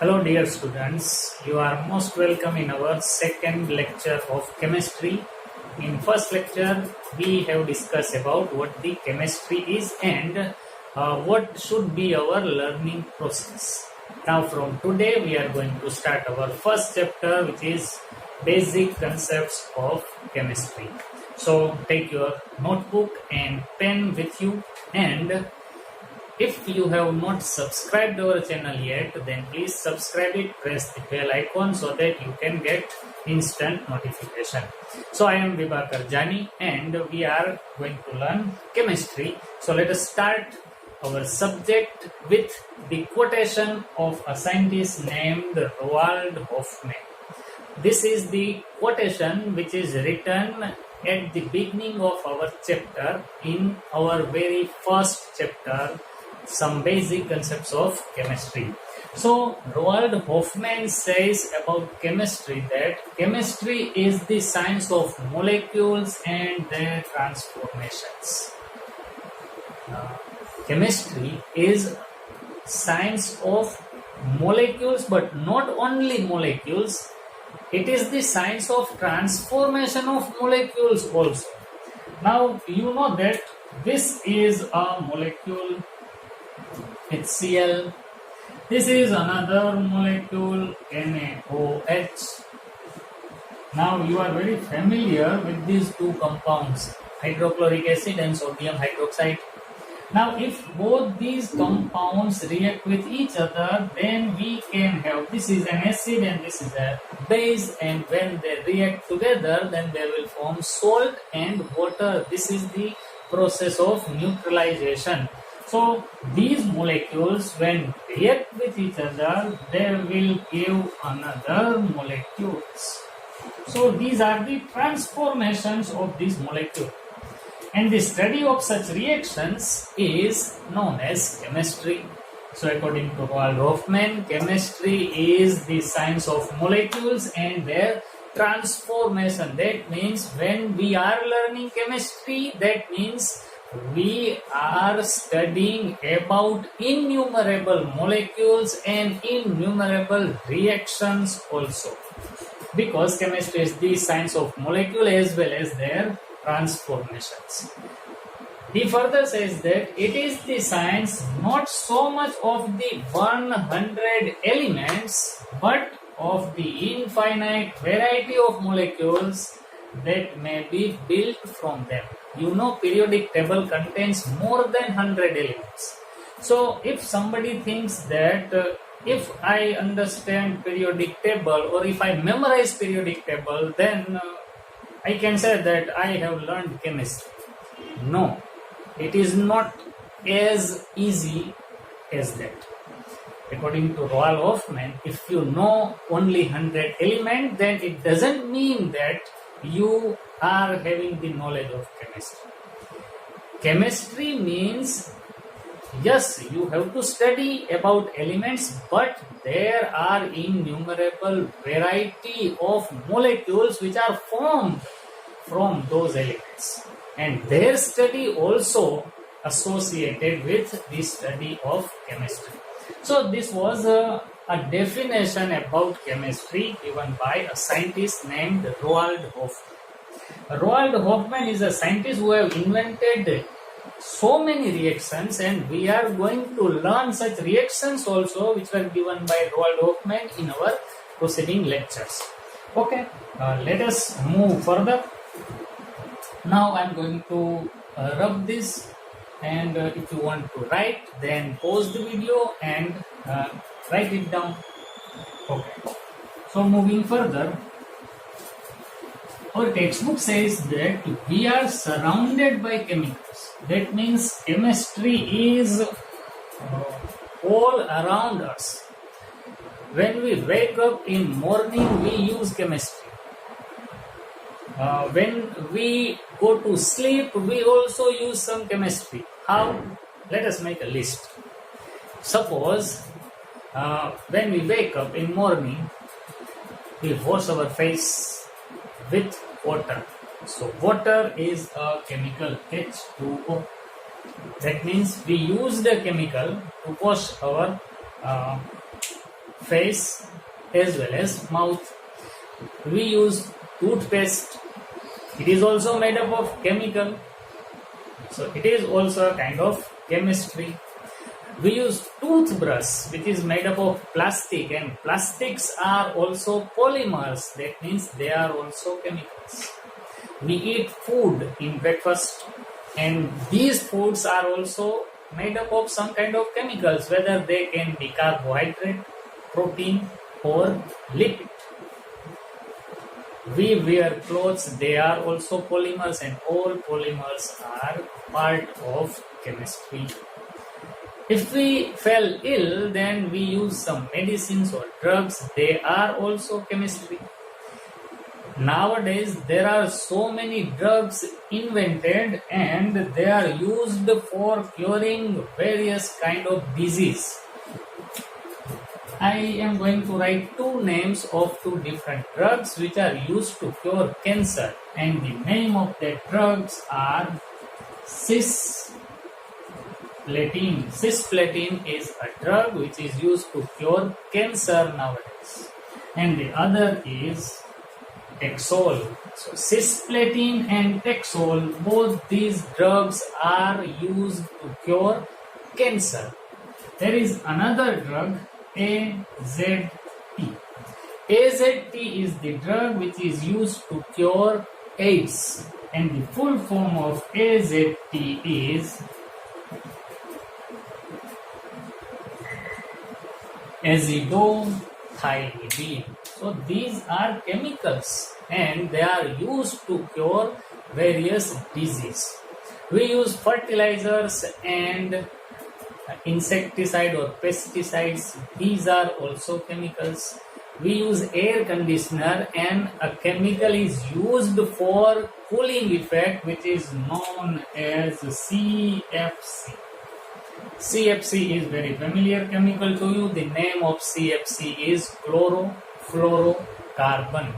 Hello dear students, you are most welcome in our second lecture of chemistry. In first lecture, we have discussed about what the chemistry is and what should be our learning process. Now from today, we are going to start our first chapter, which is basic concepts of chemistry. So take your notebook and pen with you, and if you have not subscribed our channel yet, then please subscribe it, press the bell icon so that you can get instant notification. So I am Vibhakar Jani and we are going to learn chemistry. So let us start our subject with the quotation of a scientist named Roald Hoffmann. This is the quotation which is written at the beginning of our chapter in our very first chapter, some basic concepts of chemistry. So Roald Hoffmann says about chemistry that chemistry is the science of molecules and their transformations. Chemistry is science of molecules, but not only molecules. It is the science of transformation of molecules also. Now you know that this is a molecule HCl. This is another molecule NaOH. Now you are very familiar with these two compounds, hydrochloric acid and sodium hydroxide. Now if both these compounds react with each other, then we can have, this is an acid and this is a base, and when they react together, then they will form salt and water. This is the process of neutralization. So these molecules, when react with each other, they will give another molecules. So these are the transformations of these molecules. And the study of such reactions is known as chemistry. So according to Roald Hoffmann, chemistry is the science of molecules and their transformation. That means when we are learning chemistry, that means we are studying about innumerable molecules and innumerable reactions also, because chemistry is the science of molecule as well as their transformations. He further says that it is the science not so much of the 100 elements but of the infinite variety of molecules that may be built from them. You know, periodic table contains more than 100 elements. So if somebody thinks that if I understand periodic table or if I memorize periodic table, then I can say that I have learned chemistry. No, it is not as easy as that. According to Roald Hoffmann, if you know only 100 elements, then it doesn't mean that you are having the knowledge of chemistry. Chemistry means, yes, you have to study about elements, but there are innumerable variety of molecules which are formed from those elements, and their study also associated with the study of chemistry. So this was a definition about chemistry given by a scientist named Roald Hoffmann. Roald Hoffmann is a scientist who have invented so many reactions, and we are going to learn such reactions also which were given by Roald Hoffmann in our proceeding lectures. Okay, let us move further. Now I am going to rub this, and if you want to write, then pause the video and write it down. Okay, so moving further, our textbook says that we are surrounded by chemicals. That means chemistry is all around us. When we wake up in morning, we use chemistry. When we go to sleep, we also use some chemistry. How? Let us make a list. Suppose when we wake up in morning, we wash our face with water. So water is a chemical, H2O. That means we use the chemical to wash our face as well as mouth. We use toothpaste. It is also made up of chemical. So it is also a kind of chemistry. We use toothbrush, which is made up of plastic, and plastics are also polymers. That means they are also chemicals. We eat food in breakfast, and these foods are also made up of some kind of chemicals, whether they can be carbohydrate, protein, or lipid. We wear clothes, they are also polymers, and all polymers are part of chemistry. If we fell ill, then we use some medicines or drugs, they are also chemistry. Nowadays, there are so many drugs invented and they are used for curing various kind of disease. I am going to write two names of two different drugs which are used to cure cancer, and the name of the drugs are cisplatin. Cisplatin is a drug which is used to cure cancer nowadays, and the other is Taxol. So cisplatin and Taxol, both these drugs are used to cure cancer. There is another drug, AZT. AZT is the drug which is used to cure AIDS, and the full form of AZT is azidothioridine. So these are chemicals and they are used to cure various diseases. We use fertilizers and insecticide or pesticides. These are also chemicals. We use air conditioner, and a chemical is used for cooling effect which is known as CFC. CFC is very familiar chemical to you. The name of CFC is chlorofluorocarbon.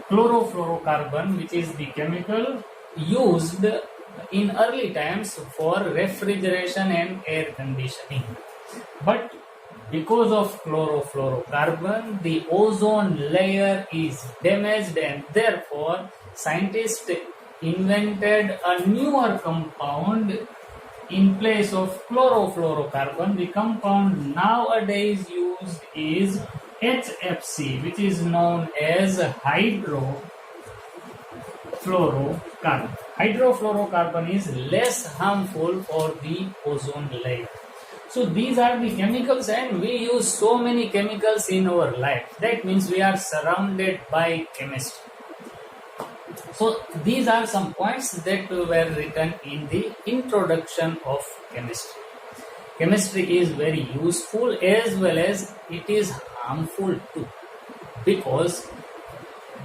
Chlorofluorocarbon, which is the chemical used in early times for refrigeration and air conditioning. But because of chlorofluorocarbon, the ozone layer is damaged, and therefore scientists invented a newer compound in place of chlorofluorocarbon. The compound nowadays used is HFC, which is known as hydrofluorocarbon. Hydrofluorocarbon is less harmful for the ozone layer. So these are the chemicals, and we use so many chemicals in our life. That means we are surrounded by chemistry. So these are some points that were written in the introduction of chemistry. Chemistry is very useful as well as it is harmful too, because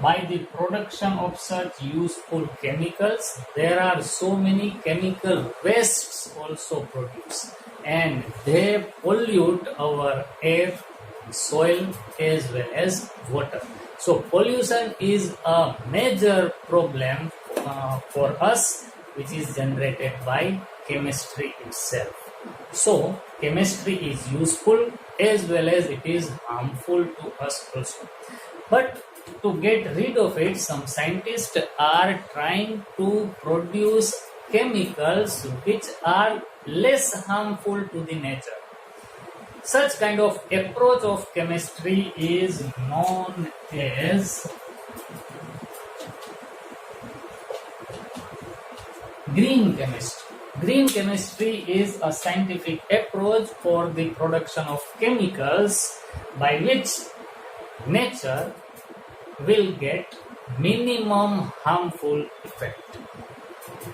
by the production of such useful chemicals, there are so many chemical wastes also produced, and they pollute our air, soil as well as water. So pollution is a major problem for us, which is generated by chemistry itself. So chemistry is useful as well as it is harmful to us also. But to get rid of it, some scientists are trying to produce chemicals which are less harmful to the nature. Such kind of approach of chemistry is known as green chemistry. Green chemistry is a scientific approach for the production of chemicals by which nature will get minimum harmful effect.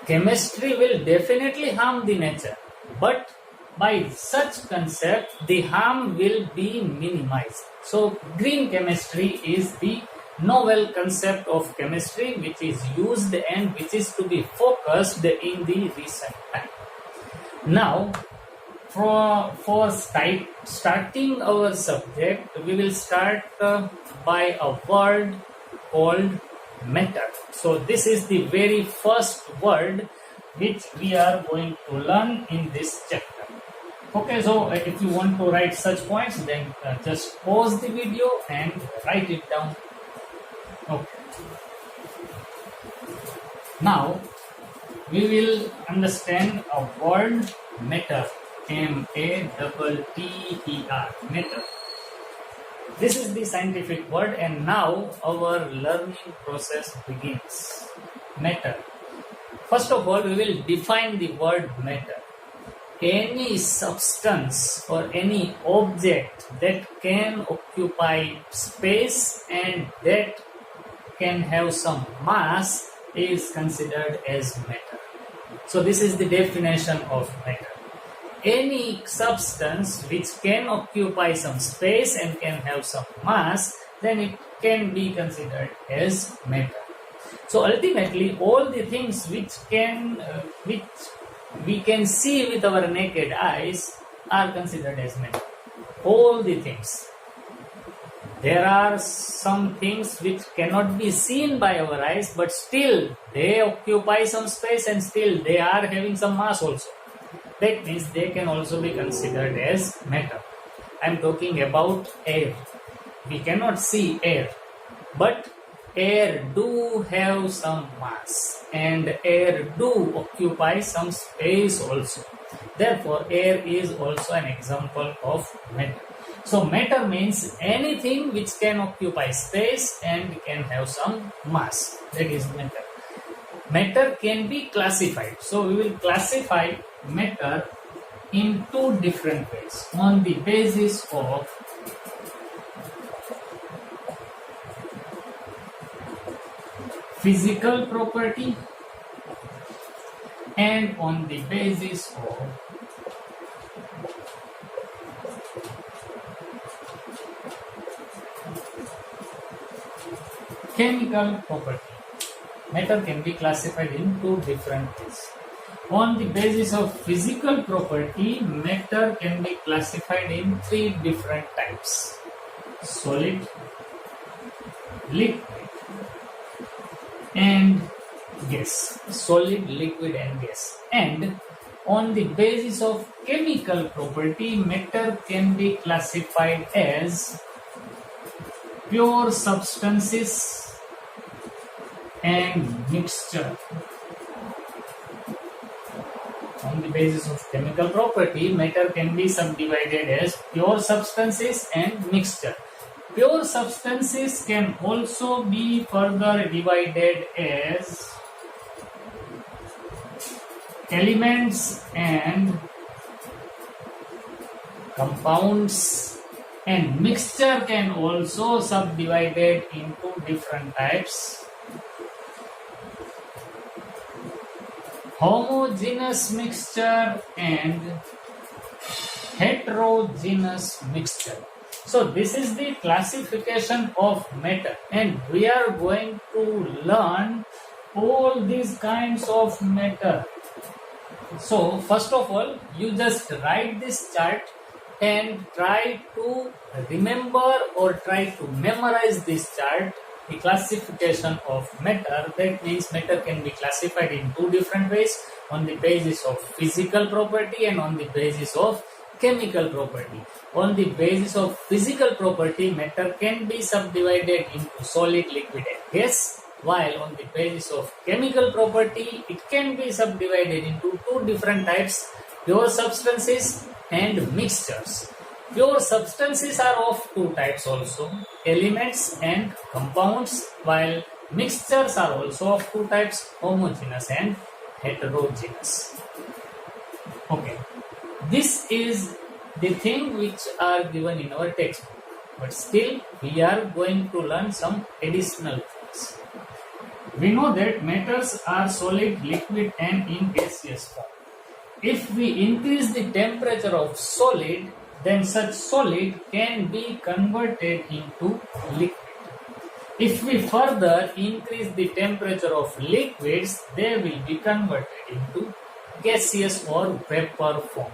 Chemistry will definitely harm the nature, but by such concept, the harm will be minimized. So green chemistry is the novel concept of chemistry which is used and which is to be focused in the recent time. Now, for starting our subject, we will start by a word called matter. So this is the very first word which we are going to learn in this chapter. Okay, so if you want to write such points, then just pause the video and write it down. Okay. Now we will understand a word, matter. M-A-T-T-E-R, matter. This is the scientific word, and now our learning process begins. Matter. First of all, we will define the word matter. Any substance or any object that can occupy space and that can have some mass is considered as matter. So this is the definition of matter. Any substance which can occupy some space and can have some mass, then it can be considered as matter. So ultimately, all the things which we can see with our naked eyes are considered as matter. All the things. There are some things which cannot be seen by our eyes, but still they occupy some space and still they are having some mass also. That means they can also be considered as matter. I am talking about air. We cannot see air, but air do have some mass and air do occupy some space also. Therefore, air is also an example of matter. So matter means anything which can occupy space and can have some mass. That is matter. Matter can be classified. So we will classify matter in two different ways on the basis of physical property and on the basis of chemical property. Matter can be classified in two different ways. On the basis of physical property, matter can be classified in three different types: solid, liquid, and gas. Solid, liquid, and gas. And on the basis of chemical property, matter can be classified as pure substances and mixture. On the basis of chemical property, matter can be subdivided as pure substances and mixture. Pure substances can also be further divided as elements and compounds, and mixture can also subdivided into different types: homogeneous mixture and heterogeneous mixture. So this is the classification of matter, and we are going to learn all these kinds of matter. So first of all, you just write this chart and try to remember or try to memorize this chart, the classification of matter. That means matter can be classified in two different ways: on the basis of physical property and on the basis of chemical property. On the basis of physical property, matter can be subdivided into solid, liquid, and gas, while on the basis of chemical property, it can be subdivided into two different types: pure substances and mixtures. Pure substances are of two types also: elements and compounds, while mixtures are also of two types: homogeneous and heterogeneous. Okay, this is the thing which are given in our textbook, but still we are going to learn some additional things. We know that matters are solid, liquid, and in gaseous form. If we increase the temperature of solid, then such solid can be converted into liquid. If we further increase the temperature of liquids, they will be converted into gaseous or vapor form.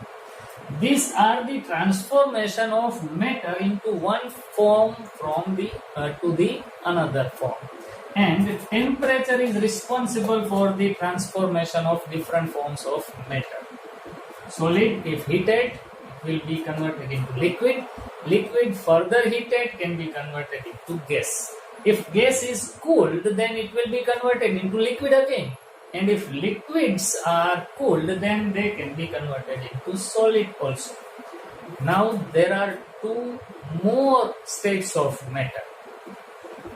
These are the transformation of matter into one form from to the another form. And temperature is responsible for the transformation of different forms of matter. Solid, if heated, will be converted into liquid. Liquid further heated can be converted into gas. If gas is cooled, then it will be converted into liquid again. And if liquids are cooled, then they can be converted into solid also. Now there are two more states of matter.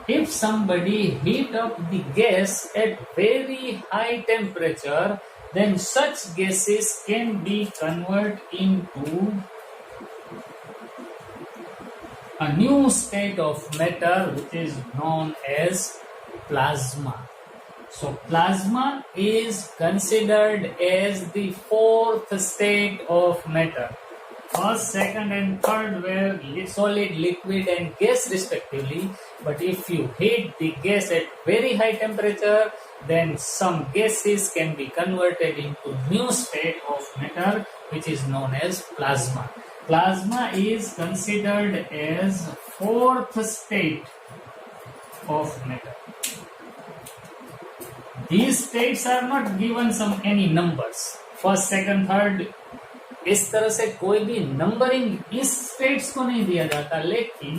If somebody heat up the gas at very high temperature, then such gases can be converted into a new state of matter which is known as plasma. So plasma is considered as the fourth state of matter. First, second and third were solid, liquid and gas respectively. But if you heat the gas at very high temperature, then some gases can be converted into new state of matter which is known as plasma. Plasma is considered as fourth state of matter. These states are not given any numbers. First, second, third, इस तरह से कोई भी numbering इस states को नहीं दिया जाता, लेकिन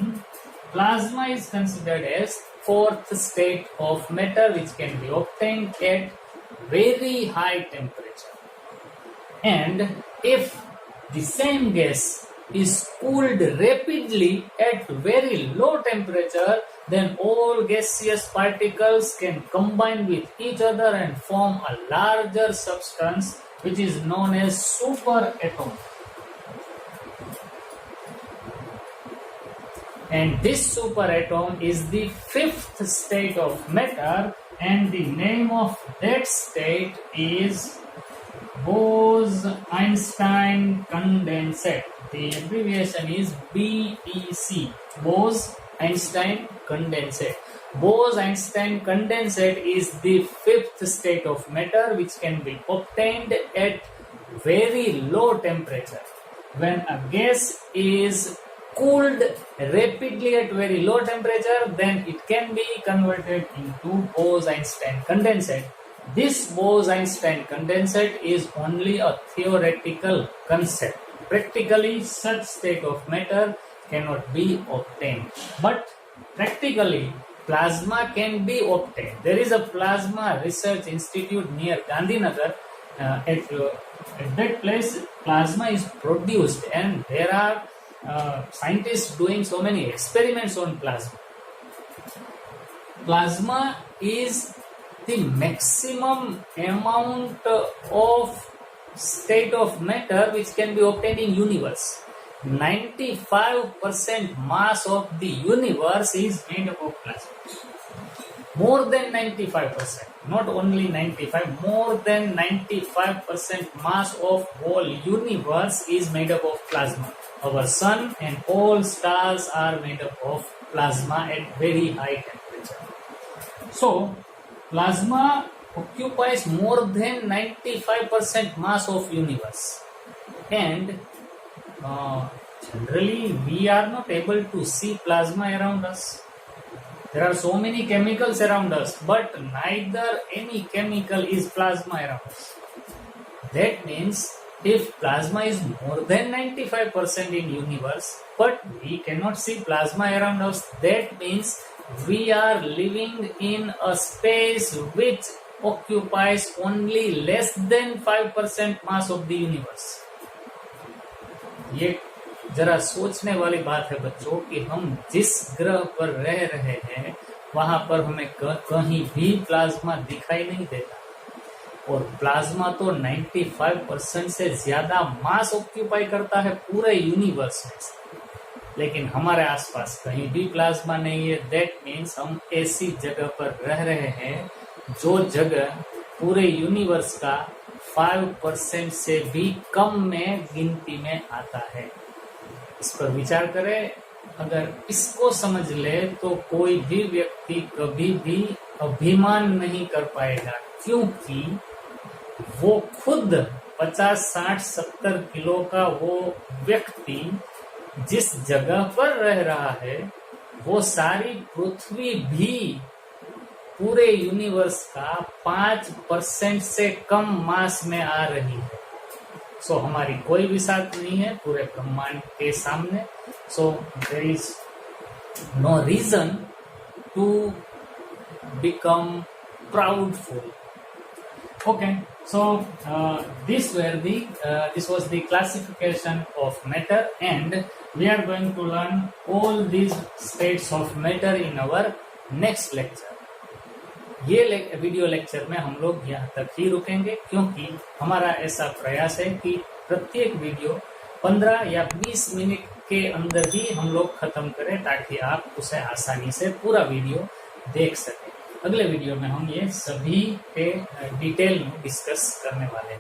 plasma is considered as fourth state of matter which can be obtained at very high temperature. And if the same gas is cooled rapidly at very low temperature, then all gaseous particles can combine with each other and form a larger substance which is known as superatom. And this superatom is the fifth state of matter, and the name of that state is Bose-Einstein condensate. The abbreviation is BEC, Bose-Einstein condensate. Bose-Einstein condensate is the fifth state of matter which can be obtained at very low temperature. When a gas is cooled rapidly at very low temperature, then it can be converted into Bose-Einstein condensate. This Bose-Einstein condensate is only a theoretical concept. Practically, such state of matter cannot be obtained. But practically, plasma can be obtained. There is a plasma research institute near Gandhinagar. At that place, plasma is produced, and there are scientists doing so many experiments on plasma. Plasma is the maximum amount of state of matter which can be obtained in universe. 95% mass of the universe is made up of plasma. More than 95%, not only 95, more than 95% mass of whole universe is made up of plasma. Our sun and all stars are made up of plasma at very high temperature. So plasma occupies more than 95% mass of universe, and generally we are not able to see plasma around us. There are so many chemicals around us, but neither any chemical is plasma around us. That means if plasma is more than 95% in universe, but we cannot see plasma around us, that means we are living in a space which occupies only less than 5% mass of the universe. ये जरा सोचने वाली बात है बच्चों कि हम जिस ग्रह पर रह रहे हैं वहां पर हमें कहीं भी प्लाज्मा दिखाई नहीं देता, और प्लाज्मा तो 95% से ज्यादा मास ऑक्यूपाई करता है पूरे यूनिवर्स में, लेकिन हमारे आसपास कहीं भी प्लाज्मा नहीं है. दैट मीन्स हम ऐसी जगह पर रह रहे हैं जो जगह पूरे यूनिवर्स का 5% से भी कम में गिनती में आता है. इस पर विचार करें. अगर इसको समझ ले तो कोई भी व्यक्ति कभी भी अभिमान नहीं कर पाएगा, क्योंकि वो खुद 50, 60, 70 किलो का वो व्यक्ति जिस जगह पर रह रहा है वो सारी पृथ्वी भी पूरे यूनिवर्स का 5% से कम मास में आ रही है। सो हमारी कोई भी साथ नहीं है पूरे ब्रह्मांड के सामने। So there is no reason to become proudful. Okay, so this was the classification of matter, and we are going to learn all these states of matter in our next lecture. ये video lecture में हम लोग यहाँ तक ही रुकेंगे, क्योंकि हमारा ऐसा प्रयास है कि प्रत्येक वीडियो 15 या 20 मिनट के अंदर ही हम लोग खत्म करें, ताकि आप उसे आसानी से पूरा वीडियो देख सकें। अगले वीडियो में हम ये सभी पे डिटेल में डिस्कस करने वाले हैं।